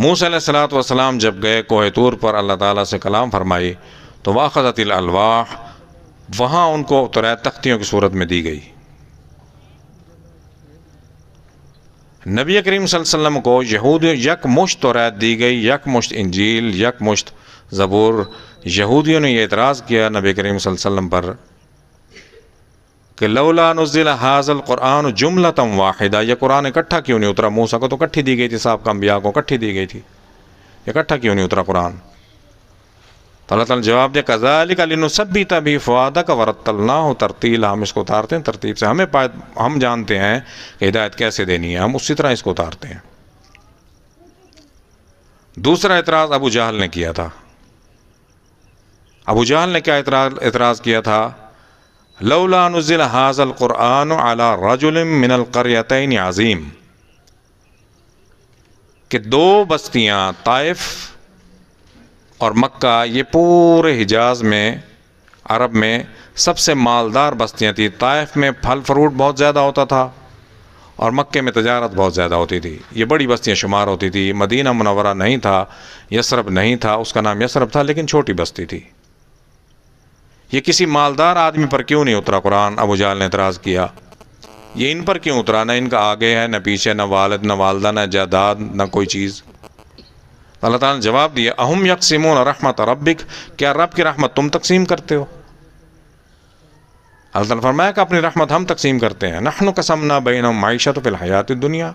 موسیٰ علیہ الصلوۃ والسلام جب گئے کوہ طور پر اللہ تعالیٰ سے کلام فرمائی تو واخذت الالواح، وہاں ان کو توریت تختیوں کی صورت میں دی گئی۔ نبی کریم صلی اللہ علیہ وسلم کو یہودیوں یک مشت توریت دی گئی، یک مشت انجیل، یک مشت زبور۔ یہودیوں نے یہ اعتراض کیا نبی کریم صلی اللہ علیہ وسلم پر کہ لولا نزل ھذا القرآن جملۃ واحدہ، یہ قرآن اکٹھا کیوں نہیں اترا؟ موسیٰ کو تو اکٹھی دی گئی تھی، صاحب کا انبیاء کو اکٹھی دی گئی تھی، اکٹھا کیوں نہیں اترا قرآن؟ تو اللہ تعالیٰ نے جواب دیا کذالک لنثبت بہ فؤادک ورتلناہ ترتیلا، ہم اس کو اتارتے ہیں ترتیب سے، ہم جانتے ہیں کہ ہدایت کیسے دینی ہے، ہم اسی طرح اس کو اتارتے ہیں۔ دوسرا اعتراض ابو جہل نے کیا تھا۔ ابو جہل نے کیا اعتراض کیا تھا؟ لولا نزل ھذا القرآن علی رجل من القریتین عظیم، کہ دو بستیاں طائف اور مکہ، یہ پورے حجاز میں، عرب میں سب سے مالدار بستیاں تھیں۔ طائف میں پھل فروٹ بہت زیادہ ہوتا تھا اور مکے میں تجارت بہت زیادہ ہوتی تھی، یہ بڑی بستیاں شمار ہوتی تھی۔ مدینہ منورہ نہیں تھا، یثرب نہیں تھا، اس کا نام یثرب تھا لیکن چھوٹی بستی تھی۔ یہ کسی مالدار آدمی پر کیوں نہیں اترا قرآن؟ ابو جہل نے اعتراض کیا، یہ ان پر کیوں اترا؟ نہ ان کا آگے ہے، نہ پیچھے، نہ والد، نہ والدہ، نہ جائیداد، نہ کوئی چیز۔ اللہ تعالیٰ نے جواب دیا اہم یقسمون رحمت ربک، کیا رب کی رحمت تم تقسیم کرتے ہو؟ اللہ تعالیٰ نے فرمایا کہ اپنی رحمت ہم تقسیم کرتے ہیں۔ نحن قسمنا بینہم معیشۃ فی الحیات الدنیا،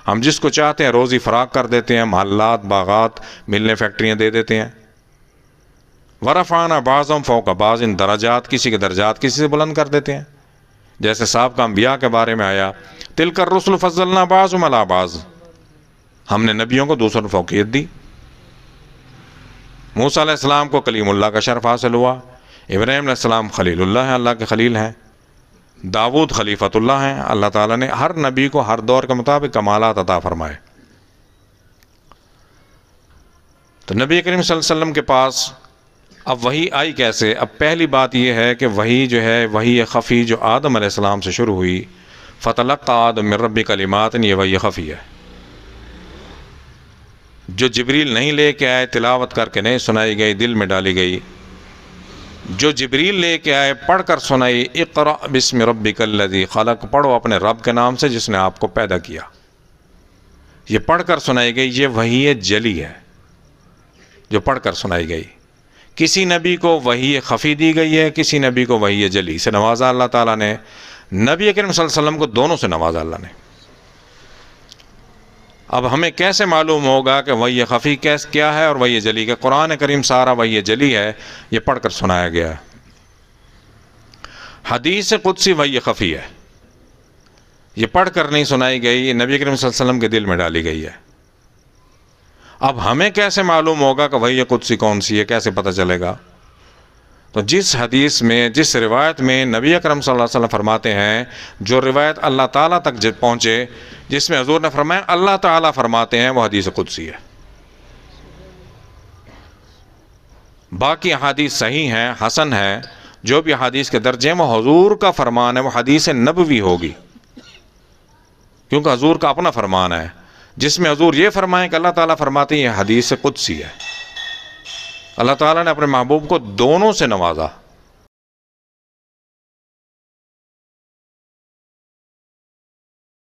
ہم جس کو چاہتے ہیں روزی فراق کر دیتے ہیں، محلات، باغات، ملنے، فیکٹریاں دے دیتے ہیں۔ ورفعنا بعضهم فوق بعض درجات، کسی کے درجات کسی سے بلند کر دیتے ہیں، جیسے سابقہ انبیاء کے بارے میں آیا تلک الرسل فضلنا بعضهم علی بعض، ہم نے نبیوں کو دوسروں کو فوقیت دی۔ موسیٰ علیہ السلام کو کلیم اللہ کا شرف حاصل ہوا، ابراہیم علیہ السلام خلیل اللہ ہیں، اللہ کے خلیل ہیں، داود خلیفۃ اللہ ہیں۔ اللہ تعالیٰ نے ہر نبی کو ہر دور کے مطابق کمالات عطا فرمائے۔ تو نبی کریم صلی اللہ علیہ وسلم کے پاس اب وحی آئی کیسے؟ اب پہلی بات یہ ہے کہ وحی جو ہے، وحی خفی جو آدم علیہ السلام سے شروع ہوئی، فتلقى آدم من رب کلمات، یہ وحی خفی ہے، جو جبریل نہیں لے کے آئے، تلاوت کر کے نہیں سنائی گئی، دل میں ڈالی گئی۔ جو جبریل لے کے آئے، پڑھ کر سنائی، اقرأ بسم ربک الذی خلق، پڑھو اپنے رب کے نام سے جس نے آپ کو پیدا کیا، یہ پڑھ کر سنائی گئی، یہ وحی جلی ہے جو پڑھ کر سنائی گئی۔ کسی نبی کو وحی خفی دی گئی ہے، کسی نبی کو وحی جلی سے نوازا اللہ تعالیٰ نے۔ نبی کریم صلی اللہ علیہ وسلم کو دونوں سے نوازا اللہ نے۔ اب ہمیں کیسے معلوم ہوگا کہ وحی خفی کیا ہے اور وحی جلی؟ کہ قرآن کریم سارا وحی جلی ہے، یہ پڑھ کر سنایا گیا ہے۔ حدیث قدسی وحی خفی ہے، یہ پڑھ کر نہیں سنائی گئی، یہ نبی کریم صلی اللہ علیہ وسلم کے دل میں ڈالی گئی ہے۔ اب ہمیں کیسے معلوم ہوگا کہ وحی قدسی کون سی ہے؟ کیسے پتہ چلے گا؟ تو جس حدیث میں، جس روایت میں نبی اکرم صلی اللہ علیہ وسلم فرماتے ہیں، جو روایت اللہ تعالیٰ تک پہنچے، جس میں حضور نے فرمایا اللہ تعالیٰ فرماتے ہیں، وہ حدیث قدسی ہے۔ باقی احادیث صحیح ہیں، حسن ہیں، جو بھی احادیث کے درجے ہیں وہ حضور کا فرمان ہے، وہ حدیث نبوی ہوگی، کیونکہ حضور کا اپنا فرمان ہے، جس میں حضور یہ فرمائیں کہ اللہ تعالیٰ فرماتے ہیں، یہ حدیث قدسی ہے۔ اللہ تعالیٰ نے اپنے محبوب کو دونوں سے نوازا۔